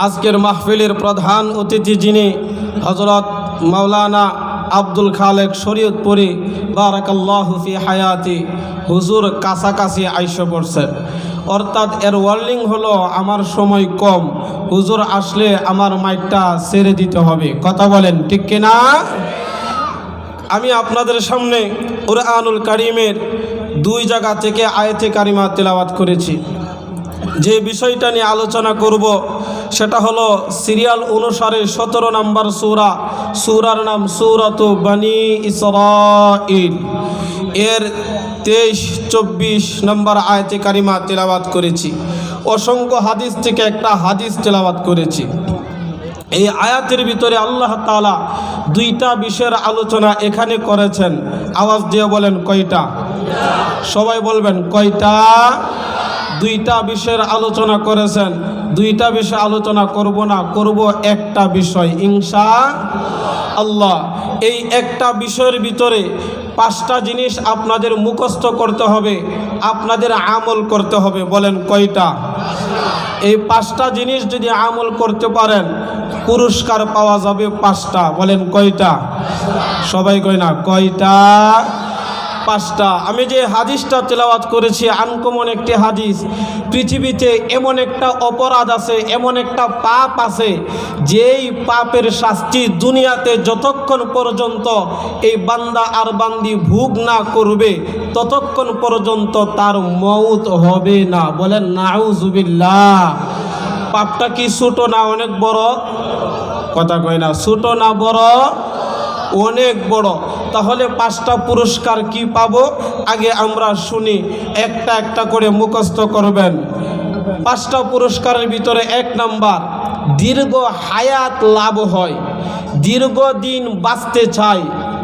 আজকের মাহফিলের প্রধান অতিথি যিনি হযরত মাওলানা আব্দুল খালেক শরীয়তপুরী বারাকাল্লাহু ফি হায়াতি, হুজুর কাছাকাছি আইসা পড়ছেন। অর্থাৎ এর ওয়ার্নিং হলো আমার সময় কম, হুজুর আসলে আমার মাইকটা ছেড়ে দিতে হবে। কথা বলেন ঠিক কিনা? আমি আপনাদের সামনে কুরআনুল কারীমের 2 জায়গা থেকে আয়াতে কারিমা তেলাওয়াত করেছি। যে বিষয়টা নিয়ে আলোচনা করব সেটা হলো সিরিয়াল অনুসারে 17 নম্বর সূরার নাম সূরাতু বনি ইসরাঈল। এর 23-24 নম্বর আয়াতে কারিমা তেলাওয়াত করেছি। অসংখ্য হাদিস থেকে একটা হাদিস তেলাওয়াত করেছি। এই আয়াতের ভিতরে আল্লাহ তাআলা 2টা বিষয়ের আলোচনা এখানে করেছেন। আওয়াজ দিয়ে বলেন কয়টা? সবাই বলবেন কয়টা? 2টা বিষয়ের আলোচনা করেছেন। 2টা বিষয় আলোচনা করব না, করব একটা বিষয় ইনশাআল্লাহ। এই একটা বিষয়ের ভিতরে 5টা জিনিস আপনাদের মুখস্থ করতে হবে, আপনাদের আমল করতে হবে। বলেন কয়টা? এই 5টা জিনিস যদি আমল করতে পারেন পুরস্কার পাওয়া যাবে 5টা। বলেন কয়টা? সবাই কয় না কয়টা? 5টা। আমি যে হাদিসটা তেলাওয়াত করেছি আনকমন একটি হাদিস। পৃথিবীতে এমন একটা অপরাধ আছে, এমন একটা পাপ আছে, যেই পাপের শাস্তি দুনিয়াতে যতক্ষণ পর্যন্ত এই বান্দা আর বান্দি ভোগ না করবে ততক্ষণ পর্যন্ত তার মওত হবে না। বলেন নাউজুবিল্লাহ। পাপটা কি ছোট না অনেক বড়? কথা কয় না, ছোট না বড়? অনেক বড়। তাহলে 5টা পুরস্কার কি পাবো আগে আমরা শুনি, একটা একটা করে মুখস্থ করবেন। 5টা পুরস্কারের ভিতরে 1 নাম্বার, দীর্ঘ হায়াত লাভ হয়। দীর্ঘদিন বাঁচতে চাই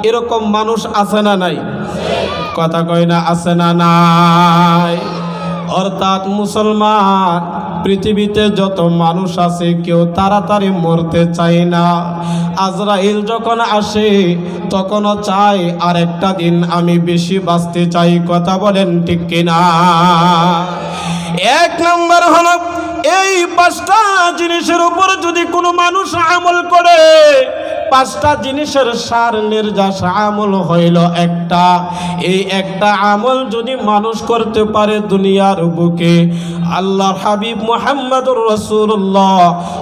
এরকম মানুষ আছে না নাই? কথা কয় না, আছে না নাই? অর্থাৎ মুসলমান পৃথিবীতে যত মানুষ আছে কেউ তাড়াতাড়ি মরতে চায় না। আজরাইল যখন আসে তখনও চাই আর একটা দিন আমি বেশি বাঁচতে চাই। কথা বলেন ঠিক কিনা? 1 নম্বর হলো এই 5টা জিনিসের উপর যদি কোনো মানুষ আমল করে, 5টা জিনিসের সার নির্যাস আমল হইল একটা। এই একটা আমল যদি মানুষ করতে পারে দুনিয়ার বুকে, আল্লাহর হাবিব মুহাম্মদুর রাসূলুল্লাহ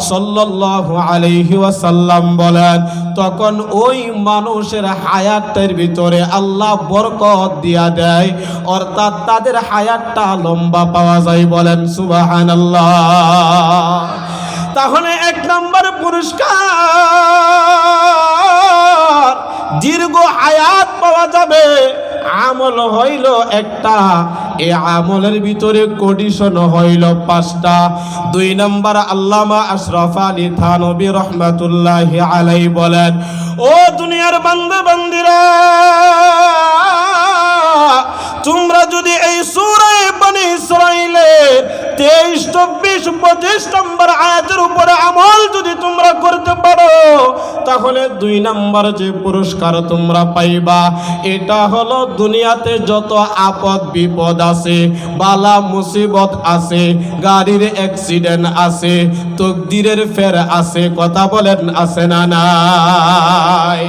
সাল্লাল্লাহু আলাইহি ওয়াসাল্লাম বলেন, তখন ওই মানুষের হায়াতের ভিতরে আল্লাহ বরকত দিয়া দেয়, অর্থাৎ তাদের হায়াতটা লম্বা পাওয়া যায়। বলেন সুবহানাল্লাহ। তাহলে 1 নম্বর পুরস্কার দীর্ঘ হায়াত পাওয়া যাবে। আমল হইল একটা, এই আমলের ভিতরে কন্ডিশন হইল 5টা। 2 নম্বর আল্লামা আশরাফ আলী থানভী রহমাতুল্লাহি আলাইহি বলেন, ও দুনিয়ার বান্দা বান্দিরা, তোমরা যদি এই সূরা বনি ইসরাঈলের 23, 24, 25 নম্বর আয়াতের উপরে আমল যদি তোমরা করতে পারো তাহলে 2 নম্বর যে পুরস্কার তোমরা পাইবা এটা হলো দুনিয়াতে যত আপদ বিপদ আছে, বালা মুসিবত আছে, গাড়ির অ্যাক্সিডেন্ট আছে, তকদিরের ফের আছে। কথা বলেন আছে না নাই?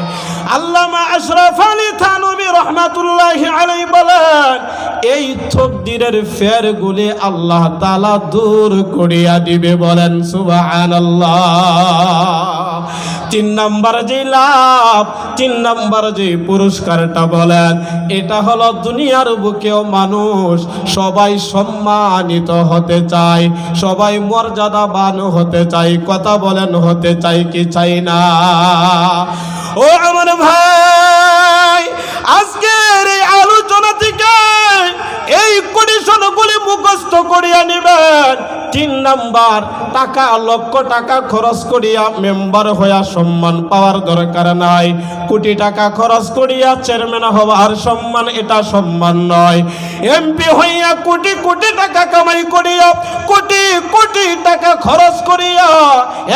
আল্লামা আশরাফ আলী থানভী রাহমাতুল্লাহি আলাইহি বলেন, এই তকদিরের ফেরগুলি আল্লাহ তাআলা দূর করিয়া দিবে। বলেন সুবহানাল্লাহ। 3 নম্বর যে লাভ, 3 নম্বর যে পুরস্কারটা বলেন, এটা হলো দুনিয়ার বুকেও মানুষ সবাই সম্মানিত হতে চায়, সবাই মর্যাদাবান হতে চায়। কথা বলেন হতে চাই কি চাই না? ও আমার ভাই, আজকের এই আলোচনা থেকে এই কন্ডিশনগুলি মুখস্থ করিয়া নেবেন। 3 নাম্বার, টাকা লক্ষ টাকা খরচ করিয়া মেম্বার হইয়া সম্মান পাওয়ার দরকার নাই। কোটি টাকা খরচ করিয়া চেয়ারম্যান হওয়ার সম্মান, এটা সম্মান নয়। এমপি হইয়া কোটি কোটি টাকা কামাই করিয়া, কোটি কোটি টাকা খরচ করিয়া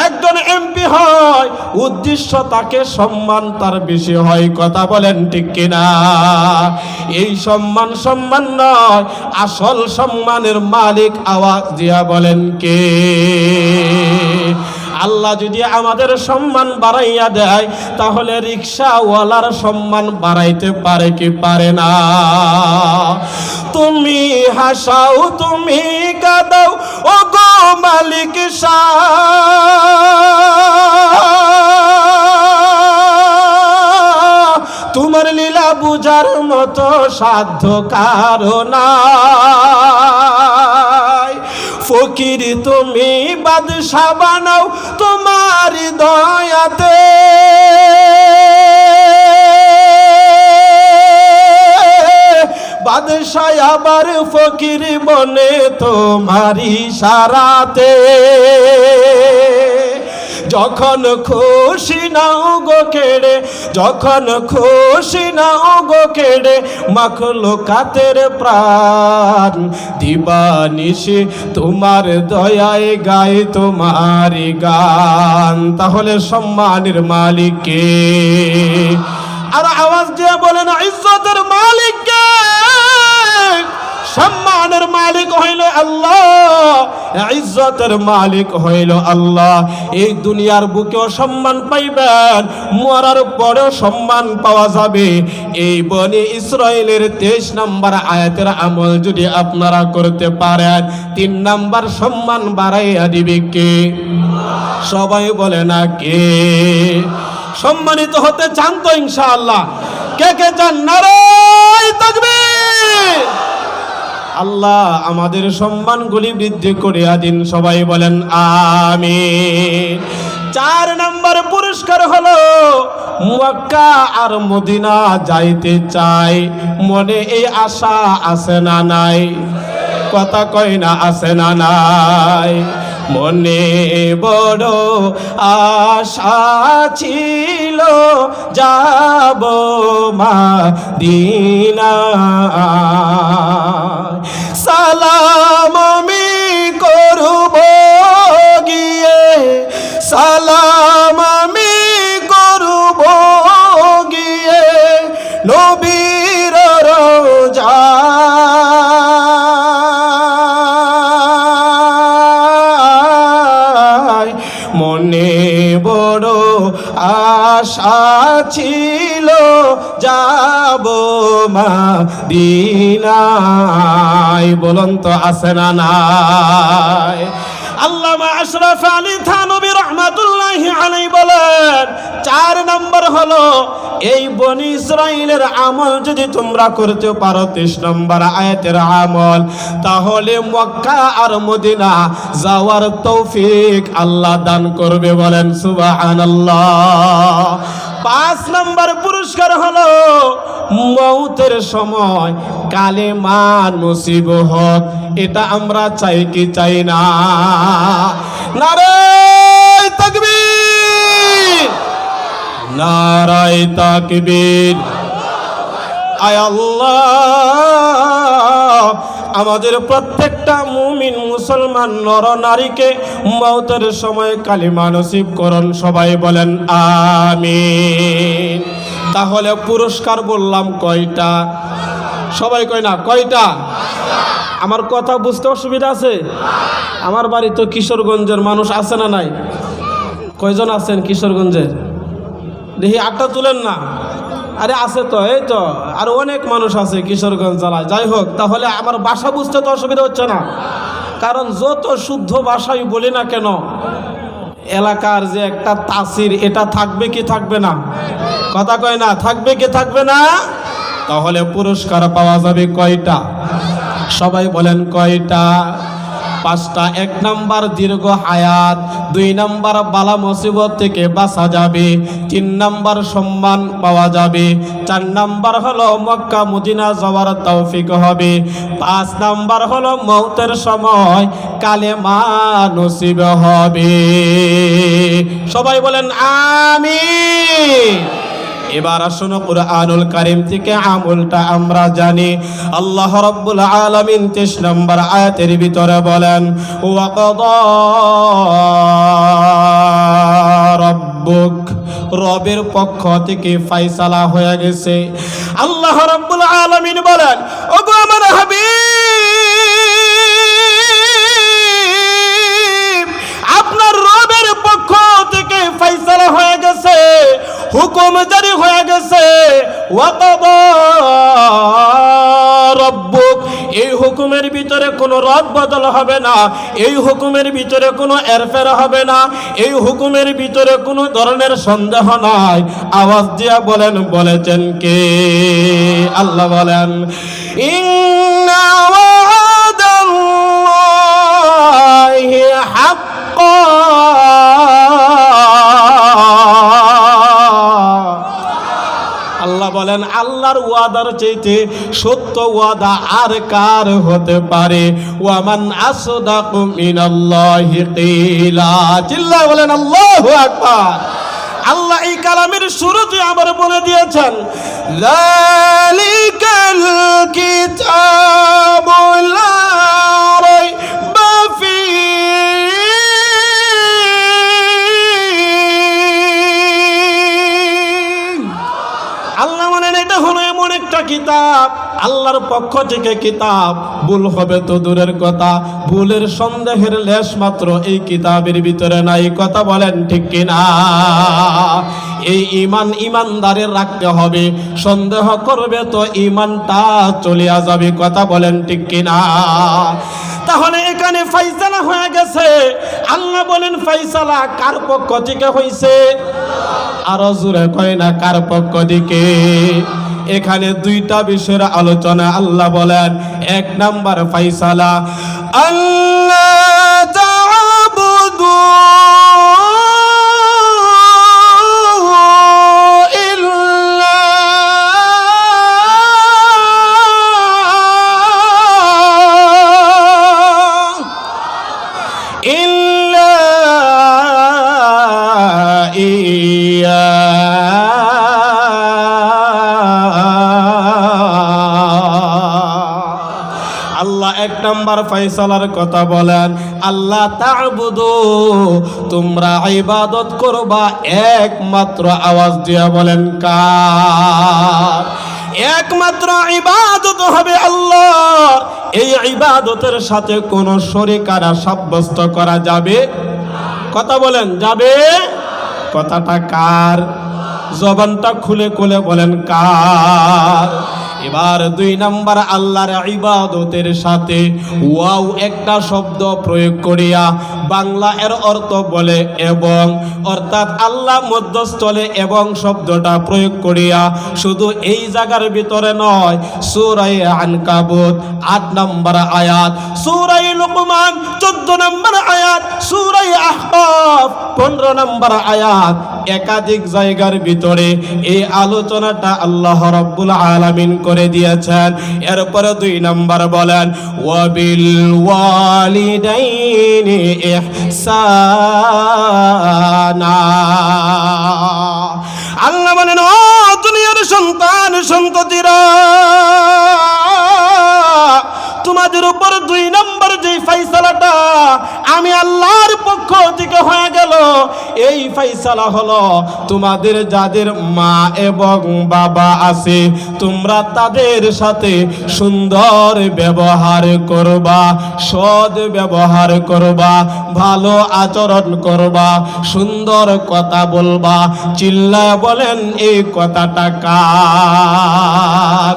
একজন এমপি হয়, উদ্দেশ্য তাকে সম্মান তার বেশি হয়। কথা বলেন ঠিক কিনা? এই সম্মান সম্মান নয়, আসল সম্মানের মালিক আওয়াজ দিয়া বলেন কে? আল্লাহ যদি আমাদের সম্মান বাড়াইয়া দেয় তাহলে রিকশাওয়ালার সম্মান বাড়াইতে পারে কি পারে না? তুমি হাসাও তুমি কাঁদাও ও গো মালিক শাহ, তোমার লীলা বুঝার মতো সাধ্য কারো নাই। ফকির তুমি বাদশা বানাও তোমার দয়াতে, বাদশা আবার ফকির বনে তোমারি ইশারাতে। যখন খুশি নাও গো কেড়ে, যখন খুশি নাও গো কেড়ে মাখলুকাতের প্রাণ, দিবানিশি তোমার দয়ায় গায় তোমার গান। তাহলে সম্মানের মালিক কে? আর আওয়াজ দিয়ে বলেন ইজ্জতের মালিক কে? সম্মানের মালিক হইল আল্লাহ, ইজ্জতের মালিক হইল আল্লাহ। এই দুনিয়ার বুকেও সম্মান পাইবেন, মরার পরেও সম্মান পাওয়া যাবে। এই বনি ইসরাইলের 23 নম্বর আয়াতের আমল যদি আপনারা করতে পারেন, 3 নম্বর সম্মান বাড়াইয়া দিবে কে? সবাই বলে না কে? সম্মানিত হতে চান তো ইনশাআল্লাহ? কে কে চান? নারায়ে তাকবীর! আল্লাহ আমাদের সম্মানগুলি বৃদ্ধি করিয়া দিন। সবাই বলেন আমিন। 4 নম্বর পুরস্কার হলো মক্কা আর মদিনা যাইতে চাই। মনে এই আশা আছে না নাই? কথা কয় না আছে না নাই? মনে বড় আশা ছিল যাব মদিনা, সালাম আমি করব গিয়ে, সালাম আমি করব গিয়ে নবীর রোজা। মনে বড় আশা ছিল যাব মদিনায়। বলুন তো আছে না নাই? আল্লামা আশরাফ আলী থানভী রাহমাতুল্লাহি আলাইহি বলেন 4 নম্বর হলো এই বনি ইসরাইলের আমল যদি তোমরা করতে পারো, 23 নম্বর আয়াতের আমল, তাহলে মক্কা আর মদিনা যাওয়ার তৌফিক আল্লাহ দান করবে। বলেন সুবহানাল্লাহ। 5 নম্বর পুরস্কার হলো মৌতের সময় কালেমা নসিব হোক। এটা আমরা চাই কি চাই না? নারায়ে তাকবীর, নারায়ে তাকবীর। আয় আল্লাহ আমাদের প্রত্যেকটা মুমিন মুসলমান নর নারীকে মৌতের সময় কালিমা নসিব করুন। সবাই বলেন আমিন। তাহলে পুরস্কার বললাম কয়টা? সবাই কয় না কয়টা? আমার কথা বুঝতে অসুবিধা আছে? আমার বাড়ি তো কিশোরগঞ্জের মানুষ আছে না নাই? কয়জন আছেন কিশোরগঞ্জের? দেখি আটটা তুলেন না। আরে আছে তো, এই তো আর অনেক মানুষ আছে কিশোরগঞ্জ জেলায়। যাই হোক, তাহলে আমার ভাষা বুঝতে তো অসুবিধা হচ্ছে না, কারণ যত শুদ্ধ ভাষাই বলি না কেন এলাকার যে একটা তাসির এটা থাকবে কি থাকবে না? কথা কয় না, থাকবে কি থাকবে না? তাহলে পুরস্কার পাওয়া যাবে কয়টা? সবাই বলেন কয়টা? 5টা। 1 নাম্বার দীর্ঘ হায়াত, 2 নাম্বার বালা মুসিবত থেকে বাঁচা যাবে, 3 নাম্বার সম্মান পাওয়া যাবে, 4 নাম্বার হলো মক্কা মদিনা যাওয়ার তৌফিক হবে, 5 নাম্বার হলো মওতের সময় কালেমা নসিব হবে। সবাই বলেন আমিন। এবার আসুন কুরআনুল কারীম থেকে আমলটা আমরা জানি। আল্লাহ রাব্বুল আলামিন 23 নম্বর আয়াতের ভিতরে বলেন ওয়া কাদা রাব্বুক, রবের পক্ষ থেকে ফয়সালা হয়ে গেছে। আল্লাহ রাব্বুল আলামিন বলেন ওগো আমার হাবিব, আপনার রবের পক্ষ জারি হয়ে গেছে, ওয়াকাদা রব্বুক, এই হুকুমের ভিতরে কোনো রদ বদল হবে না, এই হুকুমের ভিতরে কোনো এরফের হবে না, এই হুকুমের ভিতরে কোনো ধরনের সন্দেহ নাই। আওয়াজ দিয়া বলেন, বলেছেন কে? আল্লাহ বলেন, ইন্না ওয়াদাল্লাহি হাক্কান। আল্লাহ বলেন, আল্লাহর ওয়াদার চাইতে সত্য ওয়াদা আর কার হতে পারে? ওয়ামান আসদাকু মিনাল্লাহি কিলা। চিল্লায়ে বলেন আল্লাহু আকবার। আল্লাহ এই কালামের শুরুতে আবার বলে দিয়েছেন, যালিকাল কিতাবু লা রাইবা ফীহি। আল্লাহ বলেন, এটা হলো এমন একটা কিতাব, আল্লাহর পক্ষ থেকে কিতাব, ভুল হবে তো দূরের কথা, ভুলের সন্দেহের লেশ মাত্র এই কিতাবের ভিতরে নাই। কথা বলেন ঠিক কিনা? এই ঈমান ঈমানদারের রাখতে হবে, সন্দেহ করবে তো ঈমানটা চলিয়া যাবে। কথা বলেন ঠিক কিনা? তাহলে এখানে ফাইসালা হয়ে গেছে। আল্লাহ বলেন, ফাইসালা কার পক্ষ থেকে হইছে? আরো জোরে কয় না, কার পক্ষ থেকে? এখানে দুইটা বিষয়ের আলোচনা। আল্লাহ বলেন, এক নাম্বার ফাইসালা, আল্লাহ তা'বুদু আল্লাহ এক নাম্বার ফয়সালার কথা বলেন, আল্লাহ তা'বুদু, তোমরা ইবাদত করবা একমাত্র। আওয়াজ দিয়ে বলেন কার? একমাত্র ইবাদত হবে আল্লাহর। এই ইবাদতের সাথে কোনো শরীকারা সাব্যস্ত করা যাবে? কথা বলেন, যাবে? কথাটা কার? জবানটা খুলে খুলে বলেন কার? এবার দুই নাম্বার, আল্লাহর ইবাদতের সাথে ওয়াও একটা শব্দ প্রয়োগ করিয়া বাংলা এর অর্থ বলে এবং, অর্থাৎ আল্লাহ মধ্যস্থলে এবং শব্দটা প্রয়োগ করিয়া শুধু এই জায়গার ভিতরে নয়, সূরা আনকাবুত ৮ নম্বর আয়াত, সূরা লুকমান ১৪ নম্বর আয়াত, সূরা আহকাফ ১৫ নম্বর আয়াত, একাধিক জায়গার ভিতরে এই আলোচনাটা আল্লাহ রাব্বুল আলামিন করে দিয়েছেন। এরপরে দুই নাম্বার বলেন, ওয়াবিল ওয়ালিদাইনি ইহসানা। আল্লাহ বলেন, ও দুনিয়ার সন্তান সন্ততিরা, তোমাদের উপর দুই নম্বর যে ফয়সালাটা আমি আল্লাহর পক্ষ থেকে হয়ে গেল, এই ফয়সালা হলো তোমাদের যাদের মা এবং বাবা আছে, তোমরা তাদের সাথে সুন্দর ব্যবহার করবা, সৎ ব্যবহার করবা, ভালো আচরণ করবা, সুন্দর কথা বলবা। চিল্লায় বলেন, এই কথাটা কার?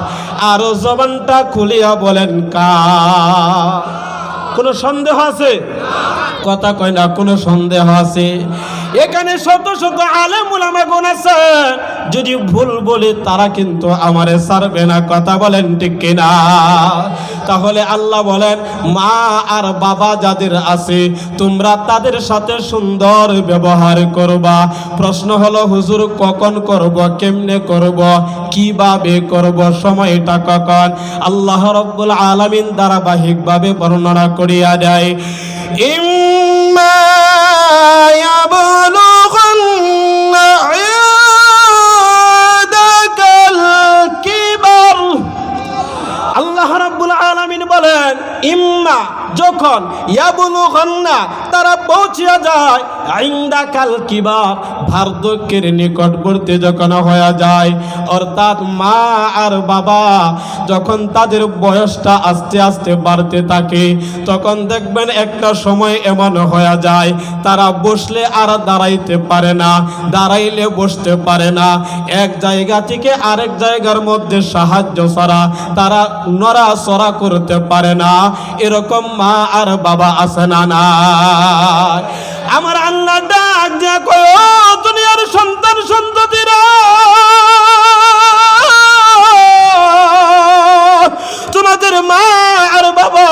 আর জবানটা খুলিয়া বলেন কার? কোনো সন্দেহ আছে? কথা কয় না, কোনো সন্দেহ আছে? এখানে শত শত আলেম উলামাগণ আছেন, যদি ভুল বলে তারা কিন্তু আমারে ছাড়বে না। কথা বলেন ঠিক কিনা? তাহলে আল্লাহ বলেন, মা আর বাবা যাদের আছে তোমরা তাদের সাথে সুন্দর ব্যবহার করবা। প্রশ্ন হলো, হুজুর কখন করব, কেমনে করব, কিভাবে করব, সময়টা কখন? আল্লাহ রাব্বুল আলামিন ধারাবাহিকভাবে বর্ণনা করিয়া দেয়, ইম্মা ইয়াবলুগান্না ইনদাকাল কিবার। আল্লাহ রাব্বুল আলামিন বলেন, ইম্মা যখন, ইয়াবলুগান্না তারা তারা পৌঁছিয়া যায় ইনদা কাল কিবার, বার্ধক্যের নিকটবর্তী যখন হয়ে যায়, অর্থাৎ মা আর বাবা যখন তাদের বয়সটা আস্তে আস্তে বাড়তে থাকে, তখন দেখবেন একটা সময় এমন হয়ে যায় তারা বসলে আর দাঁড়াইতে পারে না, দাঁড়াইলে বসতে পারে না, এক জায়গা থেকে আরেক জায়গার মধ্যে সাহায্য ছাড়া তারা নড়াচড়া করতে পারে না। এরকম মা আর বাবা আছে না নাই? আমার আল্লাহ ডাক দিয়া কয়, ও দুনিয়ার সন্তান সন্ততিরা, তোমাদের মা আর বাবা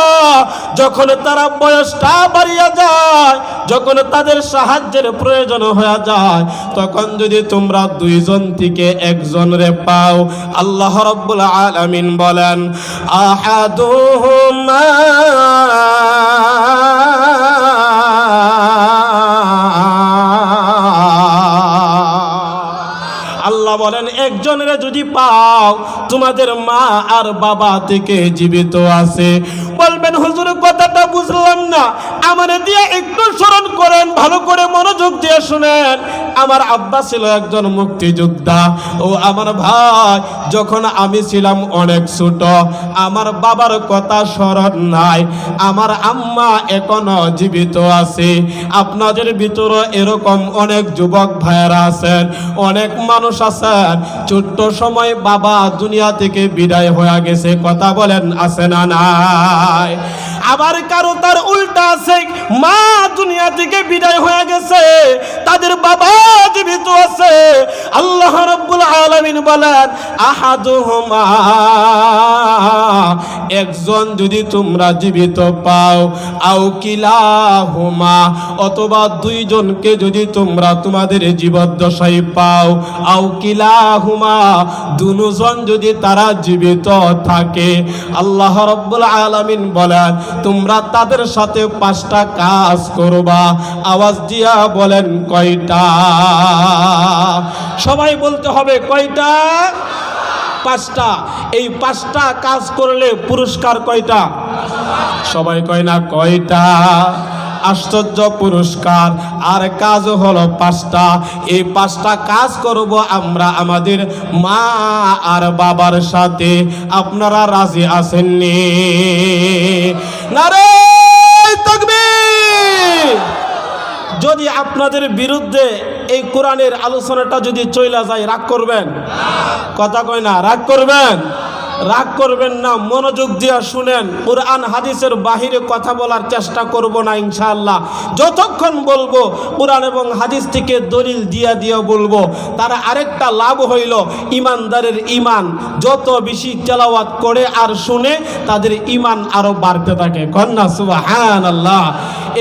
যখন তারা বয়সটা বাড়িয়া যায়, যখন তাদের সাহায্যের প্রয়োজন হয়ে যায়, তখন যদি তোমরা দুইজন থেকে একজনরে পাও, আল্লাহ রাব্বুল আলামিন বলেন আহাদুহুমা আল্লাহ বলেন একজনের যদি পাও তোমাদের মা আর বাবা থেকে জীবিত আছে। বলবেন হুজুর কথাটা বুঝলাম না, আমারে দিয়ে একটু স্মরণ করেন, ভালো করে মনোযোগ দিয়ে শুনেন। আমার আব্বা ছিল একজন মুক্তিযোদ্ধা। ও আমার ভাই, যখন আমি ছিলাম অনেক ছোট, আমার বাবার কথা স্মরণ নাই, আমার আম্মা এখনো জীবিত আছে। আপনাদের ভিতরে এরকম অনেক যুবক ভাইয়েরা আছেন, অনেক মানুষ আছেন, ছোট্ট সময় বাবা দুনিয়া থেকে বিদায় হয়ে গেছে, কথা বলেন আছে না নাই? আবার কারো তার উল্টা আছে, মা দুনিয়া থেকে বিদায় হয়ে গেছে, তাদের বাবা জীবিত আছে। আল্লাহ রাব্বুল আলামিন বলেন আহাদুহুমা, একজন যদি তোমরা জীবিত পাও, আও কিলাহুমা, অথবা দুইজনকে যদি তোমরা তোমাদের জীবদ্দশায় পাও, আও কিলাহুমা, দুজন যদি তারা জীবিত থাকে, আল্লাহ রাব্বুল আলামিন বলেন তোমরা তাদের সাথে 5টা কাজ করবা। আওয়াজ দিয়া বলেন কয়টা? সবাই বলতে হবে কয়টা? 5টা। এই 5টা কাজ করলে পুরস্কার কয়টা? সবাই কয় না কয়টা? আশ্চর্য পুরস্কার। আর কাজ হলো 5টা। এই 5টা কাজ করব আমরা আমাদের মা আর বাবার সাথে। আপনারা রাজি আছেননি? নারে তাকবীর। যদি আপনাদের বিরুদ্ধে এই কোরআনের আলোচনাটা যদি চইলা যায়, রাগ করবেন? কথা কয় না, রাগ করবেন? রাগ করবেন না, মনোযোগ দিয়া শুনেন। কোরআন হাদিসের বাহিরে কথা বলার চেষ্টা করব না ইনশাআল্লাহ। যতক্ষণ বলবো কোরআন এবং হাদিস থেকে দলিল দিয়া দিয়া বলবো। তার আরেকটা লাভ হইল, ইমানদারের ইমান যত বেশি তেলাওয়াত করে আর শুনে, তাদের ইমান আরো বাড়তে থাকে। কন্যা সুবহানাল্লাহ।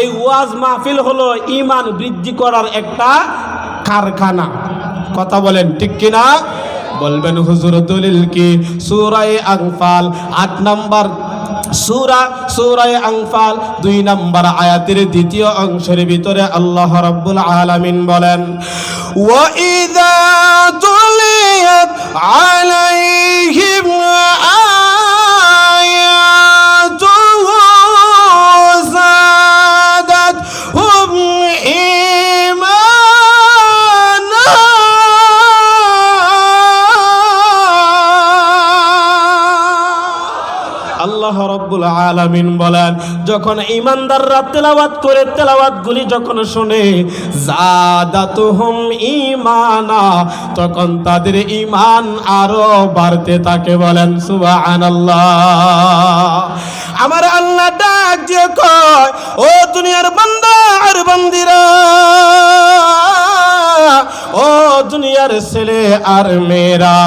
এই ওয়াজ মাহফিল হলো ইমান বৃদ্ধি করার একটা কারখানা। কথা বলেন ঠিক কিনা? বলবেন হুজুর দলিল কি? সূরা আনফাল 8 নম্বর সূরা আনফাল 2 নম্বর আয়াতের দ্বিতীয় অংশের ভিতরে আল্লাহ রাব্বুল আলামিন বলেন ওয়া ইযা তুলিয়াত আলাইহিম আয়াতুহু যাদাতহুম ঈমানা। আল্লাহ রাব্বুল আলামিন বলেন যখন ঈমানদাররা তেলাওয়াত করে, তেলাওয়াতগুলি যখন শুনে, যাদাতুহুম ঈমানা, তখন তাদের ঈমান আরো বাড়তে থাকে। বলেন সুবহানাল্লাহ। আমার আল্লাহ ডাক দিয়ে কয়, ও দুনিয়ার বান্দা আর বান্দিরা, ও দুনিয়ার ছেলে আর মেয়েরা,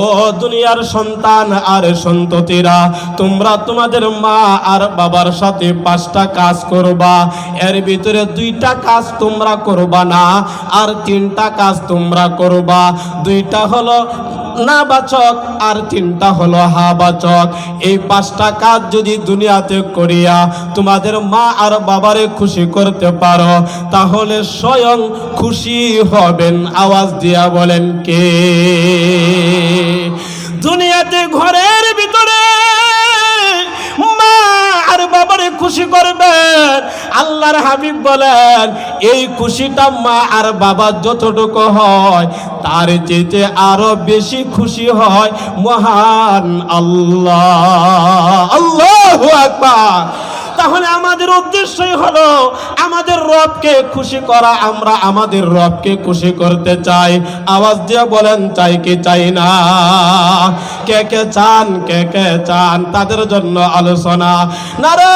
ও দুনিয়ার সন্তান আর সন্ততিরা, তোমরা তোমাদের মা আর বাবার সাথে 5টা কাজ করবা। এর ভিতরে 2টা কাজ তোমরা করবা না, আর 3টা কাজ তোমরা করবা। 2টা হলো না বাচক আর 3টা হলো হা বাচক। এই 5টা কাজ যদি দুনিয়াতে করিয়া তোমাদের মা আর বাবারে খুশি করতে পারো, তাহলে স্বয়ং খুশি হবেন। আওয়াজ দিয়া বলেন কে? দুনিয়াতে ঘরের ভিতরে মা আর বাবারে খুশি খুশি করবেন। আল্লাহর হাবিব বলেন এই খুশিটা মা আর বাবা যতটুকু হয় তার চেয়ে আরো বেশি খুশি হয় মহান আল্লাহ। আল্লাহু আকবার। তাহলে আমাদের উদ্দেশ্যই হলো আমাদের রবকে খুশি করা। আমরা আমাদের রবকে খুশি করতে চাই। আওয়াজ দিয়ে বলেন চাই কি চাই না? কে কে চান, কে কে চান? তাদের জন্য আলোচনা। নারে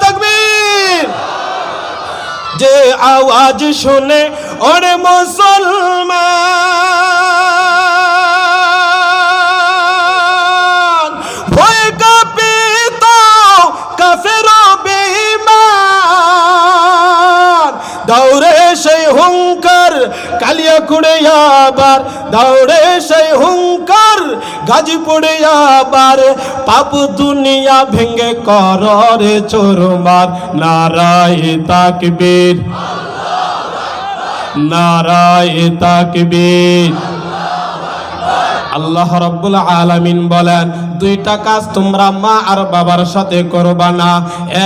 তাকবীর। যে আওয়াজ শুনে ওরে মুসলমান ভয় কাঁপিত কাফের বেঈমান, দৌড়ে সেই হুঙ্কার কালিয়াকুড়ে আবার, দৌড়ে সেই হুঙ্কার গাজীপুরে আবার, পাপ দুনিয়া ভেঙ্গে কররে চোরমার। নারায়ে তাকবীর, নারায়ে তাকবীর। আল্লাহ রাব্বুল আলামিন বলেন দুইটা কাজ তোমরা মা আর বাবার সাথে করবা না।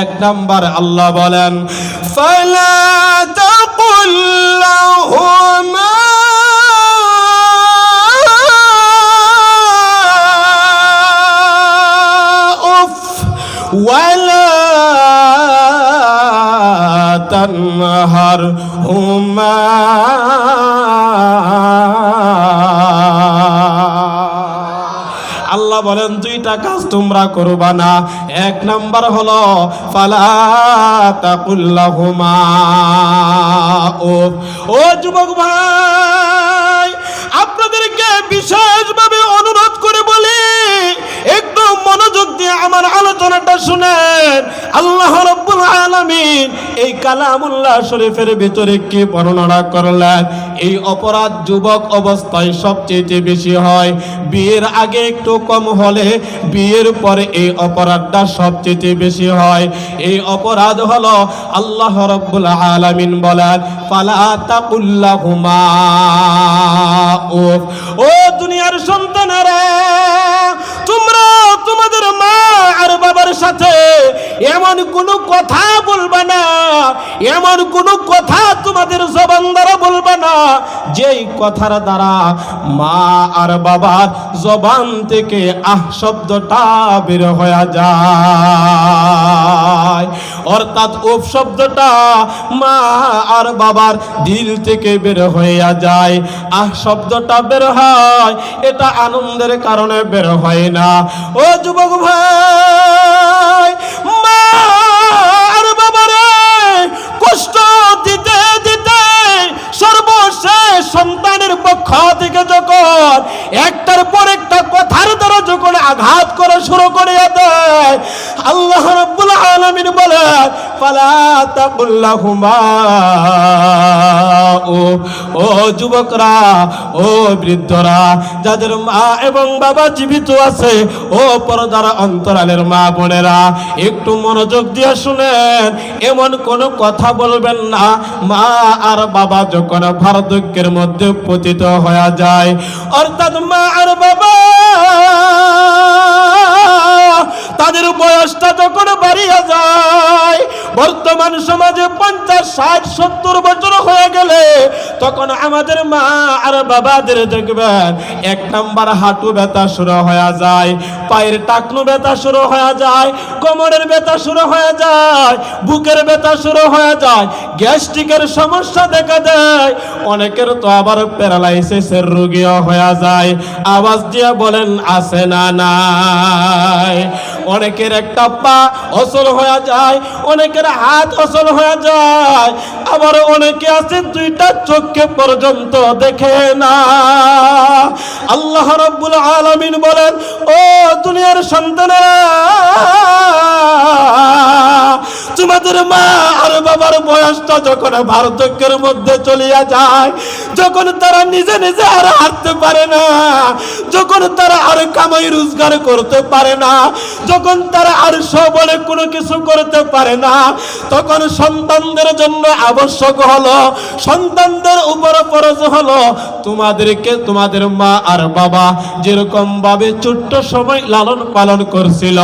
এক নাম্বার আল্লাহ বলেন ফালা তাকুল লাহুমা উফ ওয়ালা তানহারহুমা। আল্লাহ বলেন দুইটা কাজ তোমরা করবা না। এক নাম্বার হলো ফালা তাকুল লাহুমা উফ। ও যুবক ভাই, আপনাদেরকে বিশেষভাবে অনুরোধ করে বলি একটু মনোযোগ দিয়ে আমার আলোচনাটা শুনেন। আল্লাহ রাব্বুল আলামিন এই কালামুল্লাহ শরীফের ভিতরে কি বর্ণনা করলেন? এই অপরাধ যুবক অবস্থায় সবচেয়ে বেশি হয়, বিয়ের আগে একটু কম হলে বিয়ের পরে এই অপরাধটা সবচেয়ে বেশি হয়। এই অপরাধ হলো আল্লাহ রাব্বুল আলামিন বলেন ফালা তাকুল লাহুমা উফ। ও দুনিয়ার সন্তানেরা, তোমরা তোমাদের মা আর বাবার সাথে এমন কোনো কথা বলবা না, এমন কোনো কথা তোমাদের জবান দ্বারা বলবা না যেই কথার দ্বারা মা আর বাবার জবান থেকে আহ শব্দটা বের হয়ে যায়। অর্থাৎ উফ শব্দটা মা আর বাবার দিল থেকে বের হয়ে যায়। আহ শব্দটা বের হয়, এটা আনন্দের কারণে বের হয় না। ও যুবক ভাই, মা আর বাবারে কষ্ট দিতে দিতে সর্বশেষ সন্তানের পক্ষ থেকে যখন একটার পর একটা কথার দ্বারা যখন আঘাত করা শুরু করে দেয়, আল্লাহ রাব্বুল আলামিন বলেন ফালা তাকুল লাহুমা উফ। ও যুবকরা, ও বৃদ্ধরা, যাদের মা এবং বাবা জীবিত আছে, ও পর্দার অন্তরালের মা বোনেরা, একটু মনোযোগ দিয়ে শুনেন। এমন কোনো কথা বলবেন না মা আর বাবা যখন বার্ধক্যের মধ্যে পতিত হয়ে যায়, অর্থাৎ মা আর বাবা তাদের বয়সটা যখন বাড়িয়ে যায়, বর্তমান সমাজে 50, 60, 70 বছর হয়ে গেলে তখন আমাদের মা আর বাবাদের দেখবেন এক নাম্বার হাঁটু ব্যথা শুরু হয়ে যায়, পায়ের টাকনু ব্যথা শুরু হয়ে যায়, কোমরের ব্যথা শুরু হয়ে যায়, বুকের ব্যথা শুরু হয়ে যায়, গ্যাস্ট্রিকের সমস্যা দেখা দেয়, অনেকের তো আবার প্যারালাইসিসের রোগীও হয়ে যায়। আওয়াজ দিয়ে বলেন আছে না নাই? অনেকের একটা পা অচল হয়ে যায়, অনেকের হাত অচল হয়ে যায়, আবার অনেকে আছে দুইটা চোখকে পর্যন্ত দেখে না। আল্লাহ রাব্বুল আলামিন বলেন ও দুনিয়ার সন্তানেরা, তোমাদের মা আর বাবার বয়সটা যখন বার্ধক্যের মধ্যে চলিয়া যায়, যখন তারা নিজে নিজে আর হাঁটতে পারে না, যখন তারা আর কামাই রোজগার করতে পারে না, যখন তারা আরশ বলে কোনো কিছু করতে পারে না, তখন সন্তানদের জন্য আবশ্যক হলো, সন্তানদের উপর ফরজ হলো, তোমাদেরকে তোমাদের মা আর বাবা যেরকম ভাবে ছোট্ট সময় লালন পালন করছিল,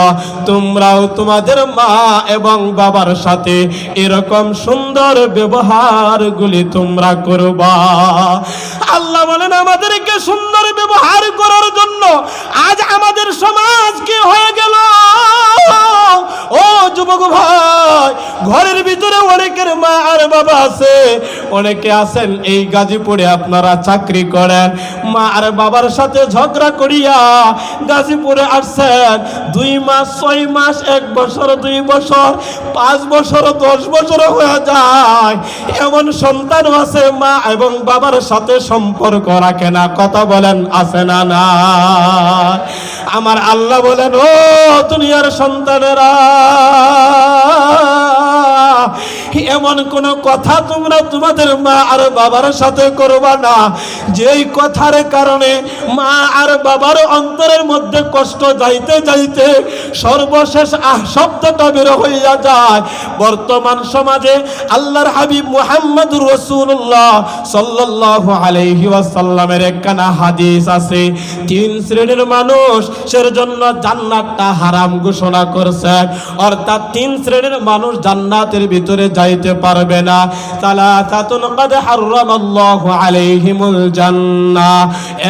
তোমরাও তোমাদের মা এবং বাবার সাথে এরকম সুন্দর ব্যবহারগুলি তোমরা করবা। আল্লাহ বলেন আমাদেরকে সুন্দর ব্যবহার করার জন্য আজ আমাদের সমাজ কি হয়ে গেল? ও যুবক ভাই, ঘরের ভিতরে অনেকের মা আর বাবা আছে, অনেকে আছেন এই গাজীপুরে আপনারা চাকরি করেন, মা আর বাবার সাথে ঝগড়া করিয়া গাজীপুরে আসছেন, 2 মাস 6 মাস 1 বছর 2 বছর 5 বছর 10 বছর হয়ে যায়। এমন সন্তান আছে মা এবং বাবার সাথে সম্পর্ক রাখে না। কথা বলেন আছে না? না। আমার আল্লাহ বলেন, ও দুনিয়ার সন্তানেরা, এমন কোন কথা তোমরা তোমাদের মা আর বাবার সাথে করবা না যেই কথার কারণে মা আর বাবার অন্তরের মধ্যে কষ্ট যাইতে যাইতে সর্বশেষ শব্দটা বের হইয়া যায়। বর্তমান সমাজে আল্লাহর হাবিব মুহাম্মদুর রাসূলুল্লাহ সাল্লাল্লাহু আলাইহি ওয়াসাল্লামের একখানা হাদিস আছে, 3 শ্রেণীর মানুষ সের জন্য জান্নাতটা হারাম ঘোষণা করেছেন, অর্থাৎ 3 শ্রেণীর মানুষ জান্নাতের ভিতরে যাইতে পারবে না। সালাসাতুন ক্বাদ হারামাল্লাহু আলাইহিমুল জান্নাহ।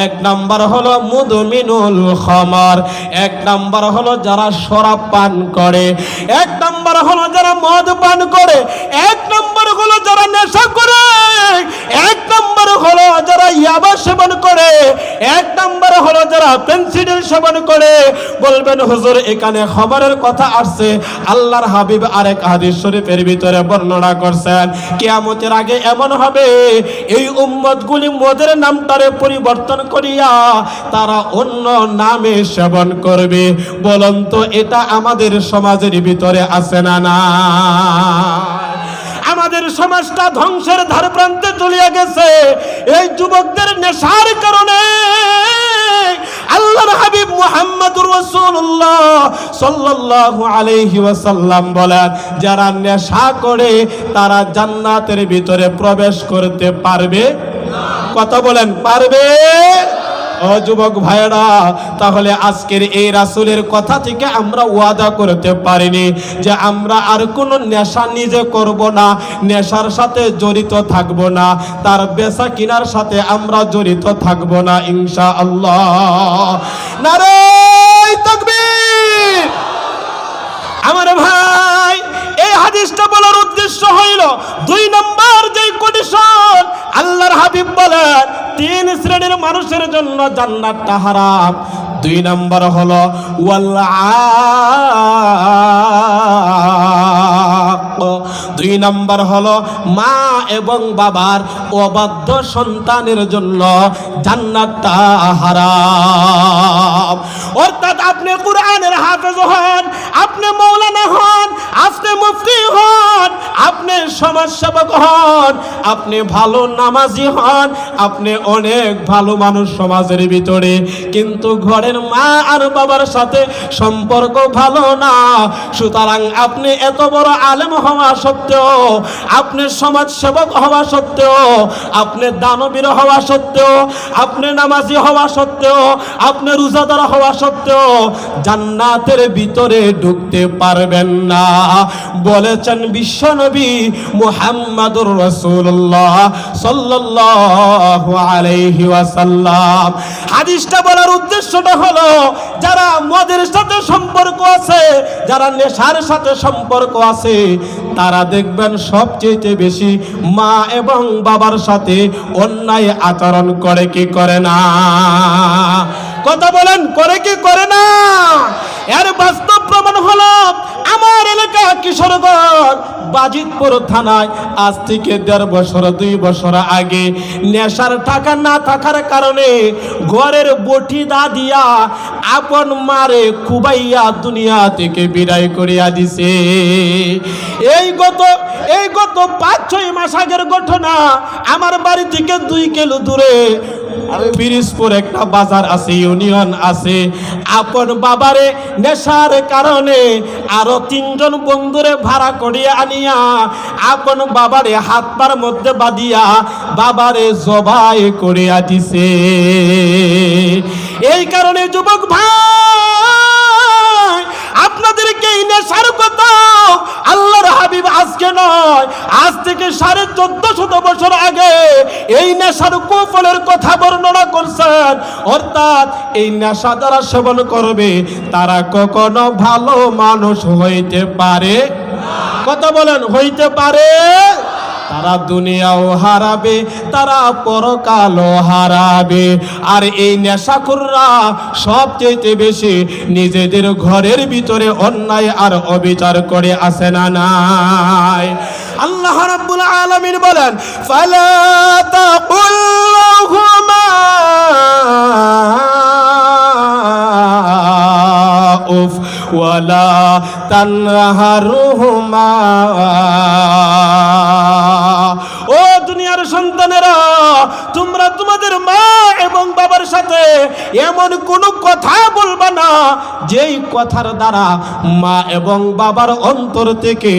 1 নাম্বার হলো মুদমিনুল খামার, 1 নাম্বার হলো যারা শরাব পান করে, 1 নাম্বার হলো যারা মদ পান করে, 1 নাম্বার হলো যারা নেশা করে, 1 নাম্বার হলো যারা ইয়াবা সেবন করে, 1 নাম্বার হলো যারা পেনসিডিল সেবন করে। বলবেন হুজুর এখানে খবরের কথা আসছে, আল্লাহর হাবিব আরেক হাদিস শরীফের ভিতরে বর্ণনা করছেন কিয়ামতের আগে এমন হবে এই উম্মতগুলি মদের নামটারে পরিবর্তন করিয়া তারা অন্য নামে সেবন করবে। বলুন তো এটা আমাদের সমাজের ভিতরে আছে না? না। আমাদের সমাজটা ধ্বংসের ধার প্রান্তে চলিয়া গেছে এই যুবকদের নেশার কারণে। আল্লাহর হাবিব মুহাম্মদুর রাসূলুল্লাহ সাল্লাল্লাহু আলাইহি ওয়াসাল্লাম বলেন, যারা নেশা করে তারা জান্নাতের ভিতরে প্রবেশ করতে পারবে না। কথা বলেন, পারবে? ও যুবক ভাইরা, তাহলে আজকের এই রাসূলের কথা থেকে আমরা ওয়াদা করতে পারিনি যে আমরা আর কোনো নেশা নিজে করব না, নেশার সাথে জড়িত থাকব না, তার বেচা কিনার সাথে আমরা জড়িত থাকব না ইনশাআল্লাহ। নারে তাকবীর! আমার ভাই, এই হাদিসটা বলার উদ্দেশ্য হইল 2 নম্বর যে কন্ডিশন আল্লাহর হাবিব বলেন 3 শ্রেণীর মানুষের জন্য জান্নাতটা হারাম। 2 নম্বর হলো ওয়াল-আক, 2 নম্বর হলো মা এবং বাবার অবাধ্য সন্তানের জন্য জান্নাতটা হারাম। অর্থাৎ আপনি কোরআনের হাফেজ হন, আপনি মাওলানা হন, আপনি মুফতি হন, আপনি সমাজসেবক হন, আপনি ভালো নামাজি হন, আপনি অনেক ভালো মানুষ সমাজের ভিতরে, কিন্তু ঘরের মা আর বাবার সাথে সম্পর্ক ভালো না। সুতরাং আপনি এত বড় আলেম হওয়া সত্ত্বেও, আপনি সমাজসেবক হওয়া সত্ত্বেও, আপনি দানবীর হওয়া সত্ত্বেও, আপনি নামাজি হওয়া সত্ত্বেও, আপনি রোজাদার হওয়া সত্ত্বেও জান্নাতের ভিতরে ঢুকতে পারবেন না। বলেছেন বিশ্বনবী মুহাম্মদুর রাসূলুল্লাহ সাল্লাল্লাহু আলাইহি ওয়াসাল্লাম। হাদিসটা বলার উদ্দেশ্যটা হলো যারা মদের সাথে সম্পর্ক আছে, যারা নেশার সাথে সম্পর্ক আছে, তারা দেখবেন সবচেয়ে বেশি মা এবং বাবার সাথে অন্যায় আচরণ করে কি করে না? কথা বলেন, করে কি করে না? এর বাস্তব প্রমাণ হলো আমার এলাকা কিশোরগঞ্জ বাজিতপুর থানায় আজ থেকে 1.5 বছর 2 বছর আগে নেশার টাকা না থাকার কারণে ঘরের বটি দা দিয়া আপন মারে কুবাইয়া দুনিয়া থেকে বিদায় করিয়া দিছে। এই গত 5-6 মাস আগের ঘটনা। আমার বাড়ি থেকে 2 কিলো দূরে পিরিজপুর একটা বাজার আছে, ইউনিয়ন আছে। আপন বাবারে নেশার কারণে আরো 3 জন বন্ধুরে ভাড়া করিয়া আনিয়া আপন বাবারে হাত পার মধ্যে বাঁধিয়া বাবারে জবাই করিয়া দিছে। এই কারণে যুবক ভাই, আপনাদেরকে এই নেশার কথা আল্লাহর হাবিব আজকে নয়, আজ থেকে 1450 বছর আগে এই নেশার কুফলের কথা বর্ণনা করছেন। অর্থাৎ এই নেশা যারা সেবন করবে তারা কখনো ভালো মানুষ হইতে পারে, কথা বলেন, হইতে পারে। তারা দুনিয়াও হারাবে, তারা পরকালও হারাবে। আর এই নেশাখোররা সবচেয়ে বেশি নিজেদের ঘরের ভিতরে অন্যায় আর অবিচার করে আছে না নাই? আল্লাহ রাব্বুল আলামিন বলেন, ফালা তাকুল লাহুমা উফ ওয়ালা তানহারহুমা। ও দুনিয়ার সন্তানেরা, তোমরা তোমাদের মা এবং বাবার সাথে এমন কোনো কথা বলবা না যেই কথার দ্বারা মা এবং বাবার অন্তর থেকে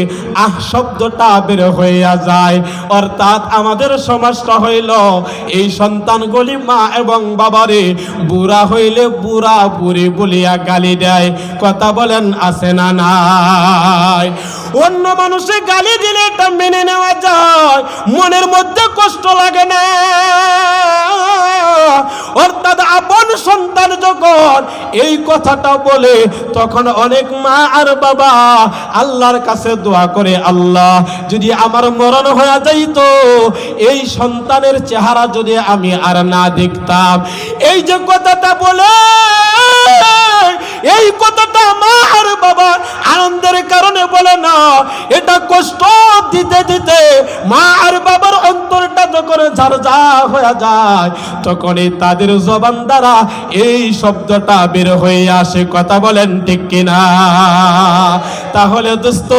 আহ শব্দটা বের হইয়া যায়। অর্থাৎ আমাদের সমাজটা হইল এই সন্তানগুলি মা এবং বাবারে বুড়া হইলে বুড়া বুড়ি বলিয়া গালি দেয়, কথা বলেন, আছে না নাই? অন্য মানুষে গালি দিলে এটা মেনে নেওয়া যায়, মনের মধ্যে কষ্ট লাগে না। অর্থাৎ আপন সন্তান যখন এই কথাটা বলে তখন অনেক মা আর বাবা আল্লাহর কাছে দোয়া করে, আল্লাহ যদি আমার মরণ হয়ে যাইতো, এই সন্তানের চেহারা যদি আমি আর না দেখতাম। এই যে কথাটা বলে, এই কথাটা মা আর বাবা আনন্দের কারণে বলে না, এটা কষ্ট দিতে দিতে মা আর বাবার অন্তরটা যখন ঝারঝা হয়ে যায় তখনই তাদের জবান দ্বারা এই শব্দটা বের হয়ে আসে, কথা বলেন ঠিক কিনা? তাহলে দোস্ত,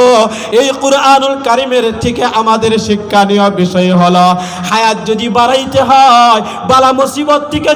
এই কুরআনুল কারীমের থেকে আমাদের শিক্ষণীয় বিষয় হলো, হায়াত যদি বাড়াইতে হয়, বালা মুসিবত থেকে